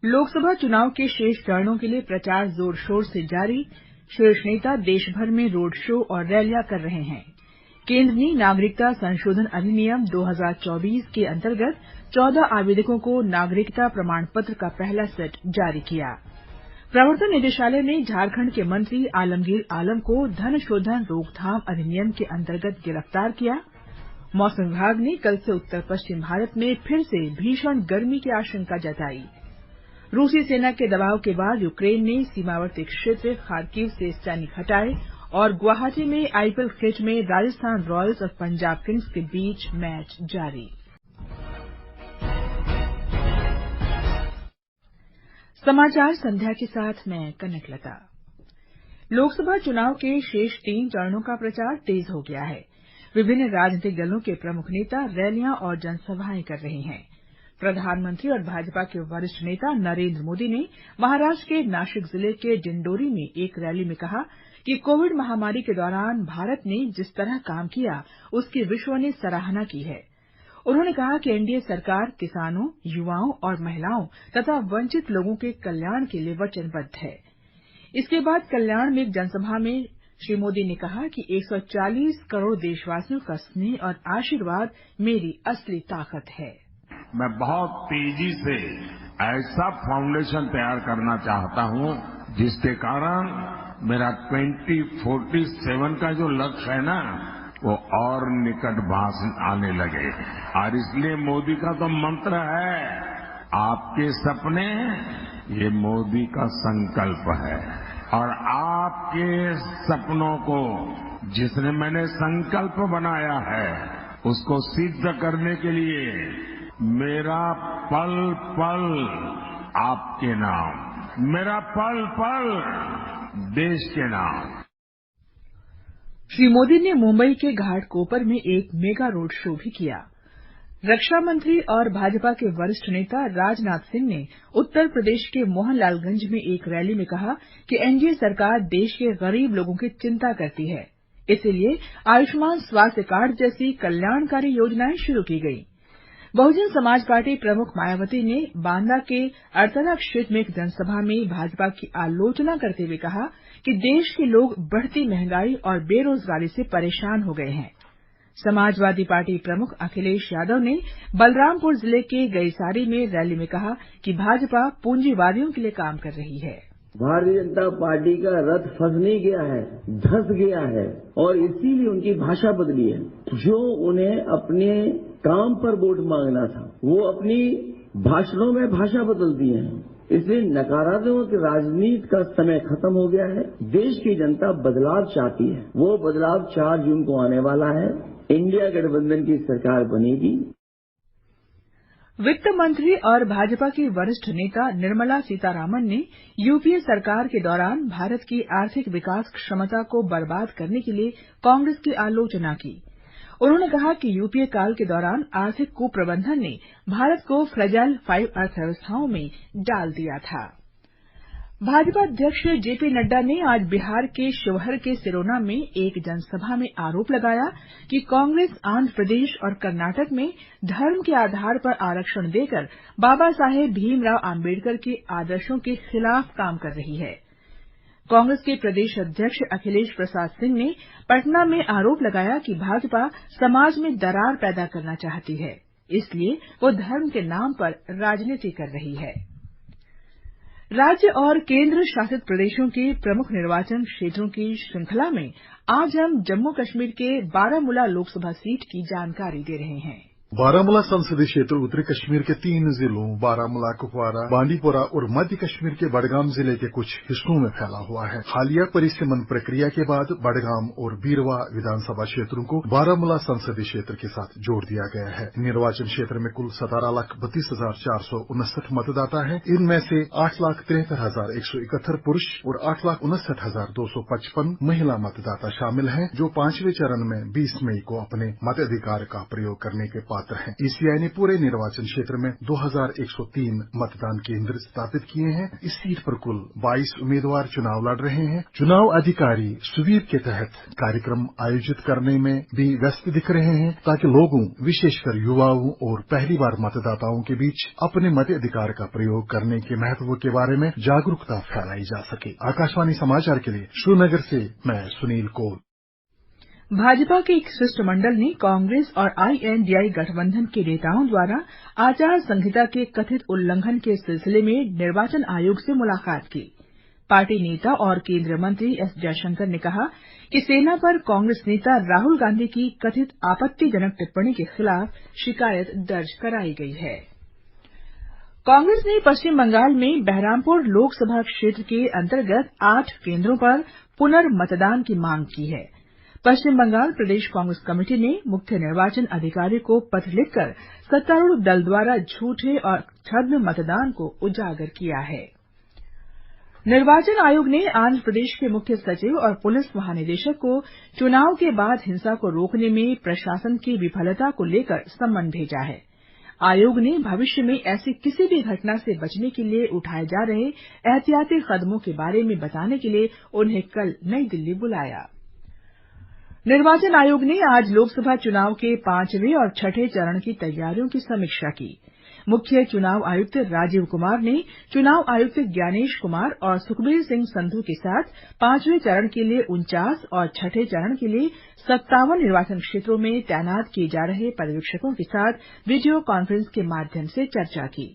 लोकसभा चुनाव के शेष चरणों के लिए प्रचार जोर शोर से जारी। शीर्ष नेता देश भर में रोड शो और रैलियां कर रहे हैं। केंद्र ने नागरिकता संशोधन अधिनियम 2024 के अंतर्गत 14 आवेदकों को नागरिकता प्रमाण पत्र का पहला सेट जारी किया। प्रवर्तन निदेशालय ने झारखंड के मंत्री आलमगीर आलम को धन शोधन रोकथाम अधिनियम के अंतर्गत गिरफ्तार किया। मौसम विभाग ने कल से उत्तर पश्चिम भारत में फिर से भीषण गर्मी की आशंका जताई। रूसी सेना के दबाव के बाद यूक्रेन ने सीमावर्ती क्षेत्र खार्किव से सैनिक हटाए और गुवाहाटी में आईपीएल क्रिकेट में राजस्थान रॉयल्स और पंजाब किंग्स के बीच मैच जारी। समाचार संध्या के साथ मैं कनकलता। लोकसभा चुनाव के शेष 3 चरणों का प्रचार तेज हो गया है। विभिन्न राजनीतिक दलों के प्रमुख नेता रैलियां और जनसभाएं कर रहे हैं। प्रधानमंत्री और भाजपा के वरिष्ठ नेता नरेंद्र मोदी ने महाराष्ट्र के नासिक जिले के डिंडोरी में एक रैली में कहा कि कोविड महामारी के दौरान भारत ने जिस तरह काम किया उसकी विश्व ने सराहना की है। उन्होंने कहा कि एनडीए सरकार किसानों, युवाओं और महिलाओं तथा वंचित लोगों के कल्याण के लिए वचनबद्ध है। इसके बाद कल्याण में एक जनसभा में श्री मोदी ने कहा कि 140 करोड़ देशवासियों का स्नेह और आशीर्वाद मेरी असली ताकत है। मैं बहुत तेजी से ऐसा फाउंडेशन तैयार करना चाहता हूं जिसके कारण मेरा 2047 का जो लक्ष्य है ना वो और निकट आने लगे। और इसलिए मोदी का तो मंत्र है, आपके सपने ये मोदी का संकल्प है। और आपके सपनों को जिसने मैंने संकल्प बनाया है उसको सिद्ध करने के लिए मेरा पल पल आपके नाम, मेरा पल पल देश के नाम। श्री मोदी ने मुंबई के घाटकोपर में एक मेगा रोड शो भी किया। रक्षा मंत्री और भाजपा के वरिष्ठ नेता राजनाथ सिंह ने उत्तर प्रदेश के मोहनलालगंज में एक रैली में कहा कि एनडीए सरकार देश के गरीब लोगों की चिंता करती है, इसलिए आयुष्मान स्वास्थ्य कार्ड जैसी कल्याणकारी योजनाएं शुरू की गई। बहुजन समाज पार्टी प्रमुख मायावती ने बांदा के अड़तला क्षेत्र में एक जनसभा में भाजपा की आलोचना करते हुए कहा कि देश के लोग बढ़ती महंगाई और बेरोजगारी से परेशान हो गए हैं। समाजवादी पार्टी प्रमुख अखिलेश यादव ने बलरामपुर जिले के गईसारी में रैली में कहा कि भाजपा पूंजीवादियों के लिए काम कर रही है। भारतीय जनता पार्टी का रथ फंस नहीं गया है, धंस गया है और इसीलिए उनकी भाषा बदली है। जो उन्हें अपने काम पर वोट मांगना था वो अपनी भाषणों में भाषा बदल दिए हैं। इसलिए नकारात्मक राजनीति का समय खत्म हो गया है। देश की जनता बदलाव चाहती है। वो बदलाव 4 जून को आने वाला है। इंडिया गठबंधन की सरकार बनेगी। वित्त मंत्री और भाजपा की वरिष्ठ नेता निर्मला सीतारामन ने यूपीए सरकार के दौरान भारत की आर्थिक विकास क्षमता को बर्बाद करने के लिए कांग्रेस की आलोचना की। उन्होंने कहा कि यूपीए काल के दौरान आर्थिक कुप्रबंधन ने भारत को फ्रेजाइल 5 अर्थव्यवस्थाओं में डाल दिया था। भाजपा अध्यक्ष जेपी नड्डा ने आज बिहार के शिवहर के सिरोना में एक जनसभा में आरोप लगाया कि कांग्रेस आंध्र प्रदेश और कर्नाटक में धर्म के आधार पर आरक्षण देकर बाबा साहेब भीमराव आम्बेडकर के आदर्शों के खिलाफ काम कर रही है। कांग्रेस के प्रदेश अध्यक्ष अखिलेश प्रसाद सिंह ने पटना में आरोप लगाया कि भाजपा समाज में दरार पैदा करना चाहती है, इसलिए वो धर्म के नाम पर राजनीति कर रही है। राज्य और केंद्र शासित प्रदेशों के प्रमुख निर्वाचन क्षेत्रों की श्रृंखला में आज हम जम्मू कश्मीर के बारामूला लोकसभा सीट की जानकारी दे रहे हैं। बारामूला संसदीय क्षेत्र उत्तरी कश्मीर के 3 जिलों बारामूला, कुपवारा, बांडीपोरा और मध्य कश्मीर के बडगाम जिले के कुछ हिस्सों में फैला हुआ है। हालिया परिसीमन प्रक्रिया के बाद बडगाम और बीरवा विधानसभा क्षेत्रों को बारामूला संसदीय क्षेत्र के साथ जोड़ दिया गया है। निर्वाचन क्षेत्र में कुल 17,32,459 मतदाता हैं। इनमें से 8,73,171 पुरुष और 8,59,255 महिला मतदाता शामिल हैं, जो 5वें चरण में 20 मई को अपने मताधिकार का प्रयोग करने के बाद पात्र हैं। ईसीआई ने पूरे निर्वाचन क्षेत्र में 2103 मतदान केंद्र स्थापित किए हैं। इस सीट पर कुल 22 उम्मीदवार चुनाव लड़ रहे हैं। चुनाव अधिकारी स्वीप के तहत कार्यक्रम आयोजित करने में भी व्यस्त दिख रहे हैं ताकि लोगों, विशेषकर युवाओं और पहली बार मतदाताओं के बीच अपने मताधिकार का प्रयोग करने के महत्व के बारे में जागरूकता फैलाई जा सके। आकाशवाणी समाचार के लिए श्रीनगर से मैं सुनील कौल। भाजपा के एक शिष्टमंडल ने कांग्रेस और INDI गठबंधन के नेताओं द्वारा आचार संहिता के कथित उल्लंघन के सिलसिले में निर्वाचन आयोग से मुलाकात की। पार्टी नेता और केंद्रीय मंत्री एस जयशंकर ने कहा कि सेना पर कांग्रेस नेता राहुल गांधी की कथित आपत्तिजनक टिप्पणी के खिलाफ शिकायत दर्ज कराई गई है। कांग्रेस ने पश्चिम बंगाल में बहरामपुर लोकसभा क्षेत्र के अंतर्गत 8 केंद्रों पर पुनर्मतदान की मांग की है। पश्चिम बंगाल प्रदेश कांग्रेस कमेटी ने मुख्य निर्वाचन अधिकारी को पत्र लिखकर सत्तारूढ़ दल द्वारा झूठे और छद्म मतदान को उजागर किया है। निर्वाचन आयोग ने आंध्र प्रदेश के मुख्य सचिव और पुलिस महानिदेशक को चुनाव के बाद हिंसा को रोकने में प्रशासन की विफलता को लेकर सम्मन भेजा है। आयोग ने भविष्य में ऐसी किसी भी घटना से बचने के लिए उठाए जा रहे एहतियाती कदमों के बारे में बताने के लिए उन्हें कल नई दिल्ली बुलाया। निर्वाचन आयोग ने आज लोकसभा चुनाव के 5वें और 6ठे चरण की तैयारियों की समीक्षा की। मुख्य चुनाव आयुक्त राजीव कुमार ने चुनाव आयुक्त ज्ञानेश कुमार और सुखबीर सिंह संधू के साथ 5वें चरण के लिए 49 और 6ठे चरण के लिए 57 निर्वाचन क्षेत्रों में तैनात किए जा रहे पर्यवेक्षकों के साथ वीडियो कॉन्फ्रेंस के माध्यम से चर्चा की।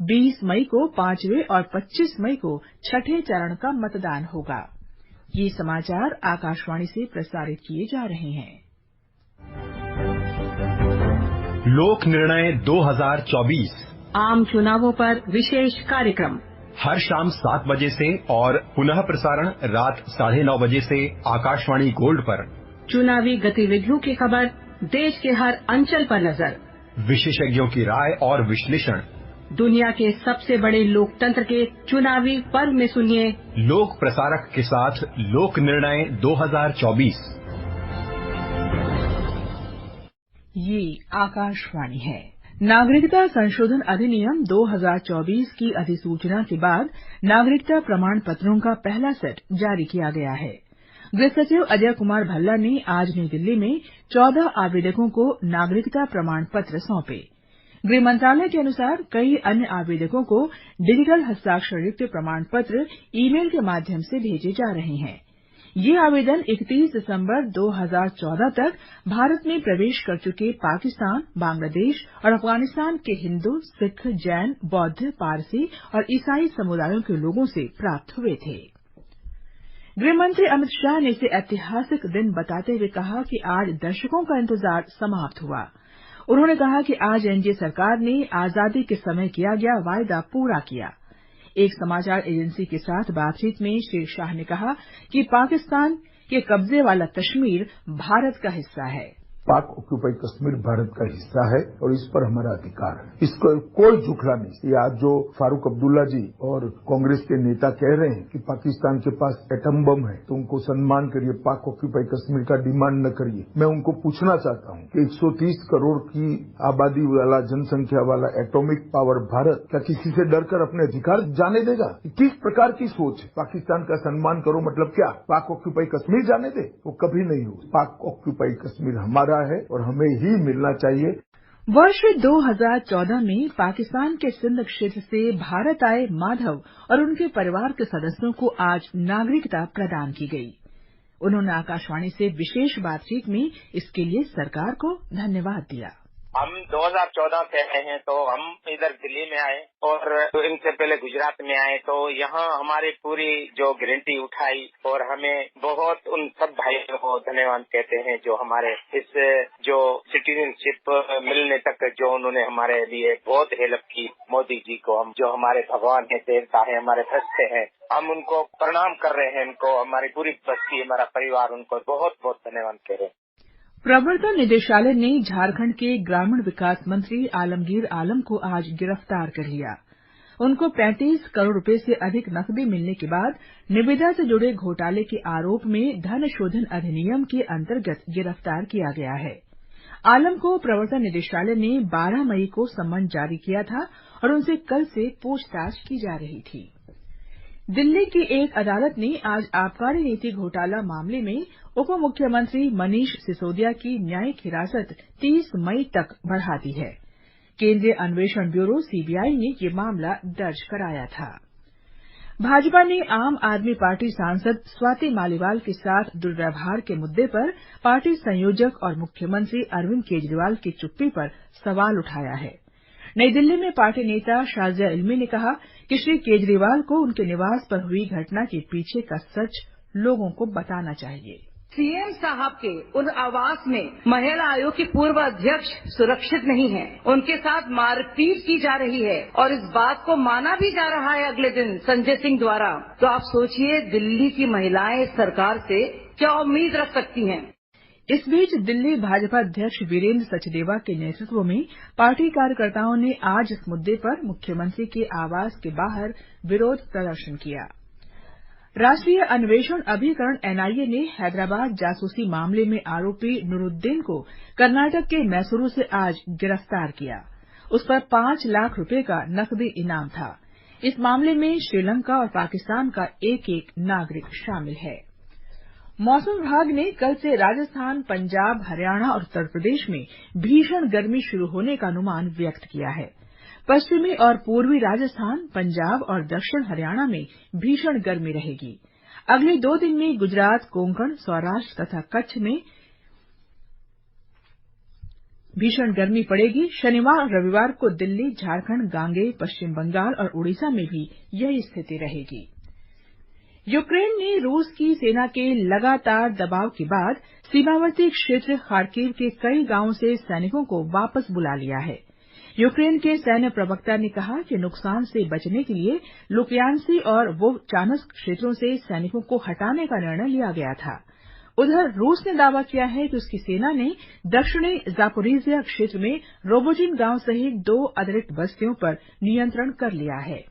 20 मई को 5वें और 25 मई को 6ठे चरण का मतदान होगा। ये समाचार आकाशवाणी से प्रसारित किए जा रहे हैं। लोक निर्णय 2024 आम चुनावों पर विशेष कार्यक्रम हर शाम 7 बजे से और पुनः प्रसारण रात 9:30 बजे से आकाशवाणी गोल्ड पर। चुनावी गतिविधियों की खबर, देश के हर अंचल पर नजर, विशेषज्ञों की राय और विश्लेषण। दुनिया के सबसे बड़े लोकतंत्र के चुनावी पर्व में सुनिए लोक प्रसारक के साथ लोक निर्णय 2024। ये आकाशवाणी है। नागरिकता संशोधन अधिनियम 2024 की अधिसूचना के बाद नागरिकता प्रमाण पत्रों का पहला सेट जारी किया गया है। गृह सचिव अजय कुमार भल्ला ने आज नई दिल्ली में 14 आवेदकों को नागरिकता प्रमाण पत्र सौंपे। गृह मंत्रालय के अनुसार कई अन्य आवेदकों को डिजिटल हस्ताक्षर युक्त प्रमाण पत्र ईमेल के माध्यम से भेजे जा रहे हैं। ये आवेदन 31 दिसंबर 2014 तक भारत में प्रवेश कर चुके पाकिस्तान, बांग्लादेश और अफगानिस्तान के हिंदू, सिख, जैन, बौद्ध, पारसी और ईसाई समुदायों के लोगों से प्राप्त हुए थे। गृहमंत्री अमित शाह ने इसे ऐतिहासिक दिन बताते हुए कहा कि आज दशकों का इंतजार समाप्त हुआ। उन्होंने कहा कि आज एनडीए सरकार ने आजादी के समय किया गया वायदा पूरा किया। एक समाचार एजेंसी के साथ बातचीत में श्री शाह ने कहा कि पाकिस्तान के कब्जे वाला कश्मीर भारत का हिस्सा है। पाक ऑक्यूपाई कश्मीर भारत का हिस्सा है और इस पर हमारा अधिकार है, इसको कोई झुकला नहीं। ये आज जो फारूक अब्दुल्ला जी और कांग्रेस के नेता कह रहे हैं कि पाकिस्तान के पास एटम बम है तो उनको सम्मान करिए, पाक ऑक्यूपाई कश्मीर का डिमांड न करिए। मैं उनको पूछना चाहता हूं कि 130 करोड़ की आबादी वाला, जनसंख्या वाला एटॉमिक पावर भारत क्या किसी से डरकर अपने अधिकार जाने देगा? किस प्रकार की सोच है? पाकिस्तान का सम्मान करो मतलब क्या पाक ऑक्यूपाई कश्मीर जाने दे? वो कभी नहीं हो। पाक ऑक्यूपाई कश्मीर हमारा है और हमें ही मिलना चाहिए। वर्ष 2014 में पाकिस्तान के सिंध क्षेत्र से भारत आए माधव और उनके परिवार के सदस्यों को आज नागरिकता प्रदान की गई। उन्होंने आकाशवाणी से विशेष बातचीत में इसके लिए सरकार को धन्यवाद दिया। हम 2014 से आए हैं तो हम इधर दिल्ली में आए और इनसे पहले गुजरात में आए तो यहाँ हमारी पूरी जो गारंटी उठाई और हमें बहुत उन सब भाइयों को धन्यवाद कहते हैं जो हमारे इस जो सिटीजनशिप मिलने तक जो उन्होंने हमारे लिए बहुत हेल्प की। मोदी जी को हम जो हमारे भगवान है, देवता है, हमारे फरिश्ते हैं, हम उनको प्रणाम कर रहे हैं। उनको हमारी पूरी बस्ती, हमारा परिवार उनको बहुत बहुत धन्यवाद कह रहे हैं। प्रवर्तन निदेशालय ने झारखंड के ग्रामीण विकास मंत्री आलमगीर आलम को आज गिरफ्तार कर लिया। उनको 35 करोड़ रुपए से अधिक नकदी मिलने के बाद निविदा से जुड़े घोटाले के आरोप में धन शोधन अधिनियम के अंतर्गत गिरफ्तार किया गया है। आलम को प्रवर्तन निदेशालय ने 12 मई को सम्मन जारी किया था और उनसे कल से पूछताछ की जा रही थी। दिल्ली की एक अदालत ने आज आबकारी नीति घोटाला मामले में उप मुख्यमंत्री मनीष सिसोदिया की न्यायिक हिरासत 30 मई तक बढ़ा दी है। केंद्रीय अन्वेषण ब्यूरो सीबीआई ने ये मामला दर्ज कराया था। भाजपा ने आम आदमी पार्टी सांसद स्वाति मालीवाल के साथ दुर्व्यवहार के मुद्दे पर पार्टी संयोजक और मुख्यमंत्री अरविंद केजरीवाल की चुप्पी पर सवाल उठाया है। नई दिल्ली में पार्टी नेता शाजिया इल्मी ने कहा कि श्री केजरीवाल को उनके निवास पर हुई घटना के पीछे का सच लोगों को बताना चाहिए। सीएम साहब के उन आवास में महिला आयोग के पूर्व अध्यक्ष सुरक्षित नहीं है, उनके साथ मारपीट की जा रही है और इस बात को माना भी जा रहा है अगले दिन संजय सिंह द्वारा। तो आप सोचिए दिल्ली की महिलाएं सरकार से क्या उम्मीद रख सकती हैं। इस बीच दिल्ली भाजपा अध्यक्ष वीरेंद्र सचदेवा के नेतृत्व में पार्टी कार्यकर्ताओं ने आज इस मुद्दे पर मुख्यमंत्री के आवास के बाहर विरोध प्रदर्शन किया। राष्ट्रीय अन्वेषण अभिकरण एनआईए ने हैदराबाद जासूसी मामले में आरोपी नूरुद्दीन को कर्नाटक के मैसूरू से आज गिरफ्तार किया। उस पर 5 लाख रुपए का नकदी इनाम था। इस मामले में श्रीलंका और पाकिस्तान का एक नागरिक शामिल है। मौसम विभाग ने कल से राजस्थान, पंजाब, हरियाणा और उत्तर प्रदेश में भीषण गर्मी शुरू होने का अनुमान व्यक्त किया है। पश्चिमी और पूर्वी राजस्थान, पंजाब और दक्षिण हरियाणा में भीषण गर्मी रहेगी। अगले 2 दिन में गुजरात, कोंकण, सौराष्ट्र तथा कच्छ में भीषण गर्मी पड़ेगी। शनिवार और रविवार को दिल्ली, झारखंड, गांगेय, पश्चिम बंगाल और उड़ीसा में भी यही स्थिति रहेगी। यूक्रेन ने रूस की सेना के लगातार दबाव के बाद सीमावर्ती क्षेत्र खार्किव के कई गांवों से सैनिकों को वापस बुला लिया है। यूक्रेन के सैन्य प्रवक्ता ने कहा कि नुकसान से बचने के लिए लुकियान्सी और वोवचानस्क क्षेत्रों से सैनिकों को हटाने का निर्णय लिया गया था। उधर रूस ने दावा किया है कि उसकी सेना ने दक्षिणी जापोरिजिया क्षेत्र में रोबोटिन गांव सहित 2 अतिरिक्त बस्तियों पर नियंत्रण कर लिया है।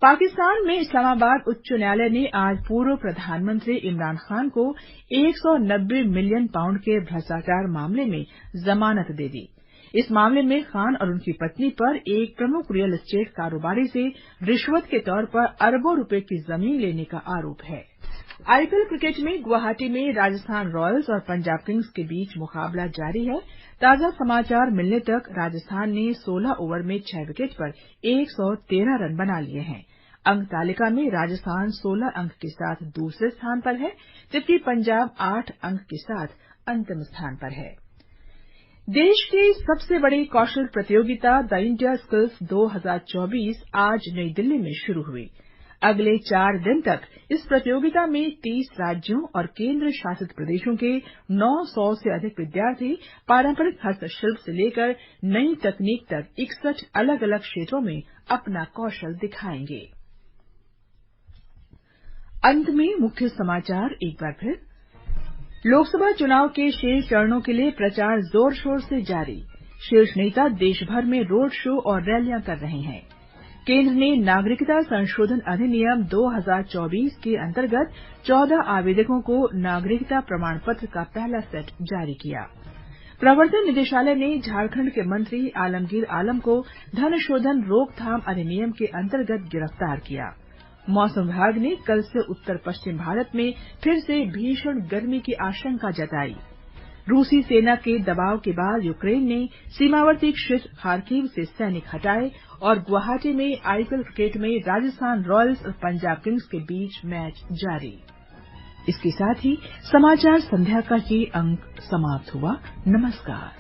पाकिस्तान में इस्लामाबाद उच्च न्यायालय ने आज पूर्व प्रधानमंत्री इमरान खान को 190 मिलियन पाउंड के भ्रष्टाचार मामले में जमानत दे दी। इस मामले में खान और उनकी पत्नी पर एक प्रमुख रियल एस्टेट कारोबारी से रिश्वत के तौर पर अरबों रुपए की जमीन लेने का आरोप है। आईपीएल क्रिकेट में गुवाहाटी में राजस्थान रॉयल्स और पंजाब किंग्स के बीच मुकाबला जारी है। ताजा समाचार मिलने तक राजस्थान ने 16 ओवर में 6 विकेट पर 113 रन बना लिए हैं। अंक तालिका में राजस्थान 16 अंक के साथ दूसरे स्थान पर है, जबकि पंजाब 8 अंक के साथ अंतिम स्थान पर है। देश की सबसे बड़ी कौशल प्रतियोगिता द इंडिया स्किल्स 2024 आज नई दिल्ली में शुरू हुई। अगले 4 दिन तक इस प्रतियोगिता में 30 राज्यों और केंद्र शासित प्रदेशों के 900 से अधिक विद्यार्थी पारंपरिक हस्तशिल्प से लेकर नई तकनीक तक 61 अलग अलग क्षेत्रों में अपना कौशल दिखाएंगे। अंत में मुख्य समाचार एक बार फिर। लोकसभा चुनाव के शेष चरणों के लिए प्रचार जोर शोर से जारी। शीर्ष नेता देश भर में रोड शो और रैलियां कर रहे हैं। केंद्र ने नागरिकता संशोधन अधिनियम 2024 के अंतर्गत 14 आवेदकों को नागरिकता प्रमाण पत्र का पहला सेट जारी किया। प्रवर्तन निदेशालय ने झारखंड के मंत्री आलमगीर आलम को धन शोधन रोकथाम अधिनियम के अंतर्गत गिरफ्तार किया। मौसम विभाग ने कल से उत्तर पश्चिम भारत में फिर से भीषण गर्मी की आशंका जताई। रूसी सेना के दबाव के बाद यूक्रेन ने सीमावर्ती क्षेत्र खार्किव से सैनिक हटाए और गुवाहाटी में आईपीएल क्रिकेट में राजस्थान रॉयल्स और पंजाब किंग्स के बीच मैच जारी। इसके साथ ही समाचार संध्या का ये अंक समाप्त हुआ। नमस्कार।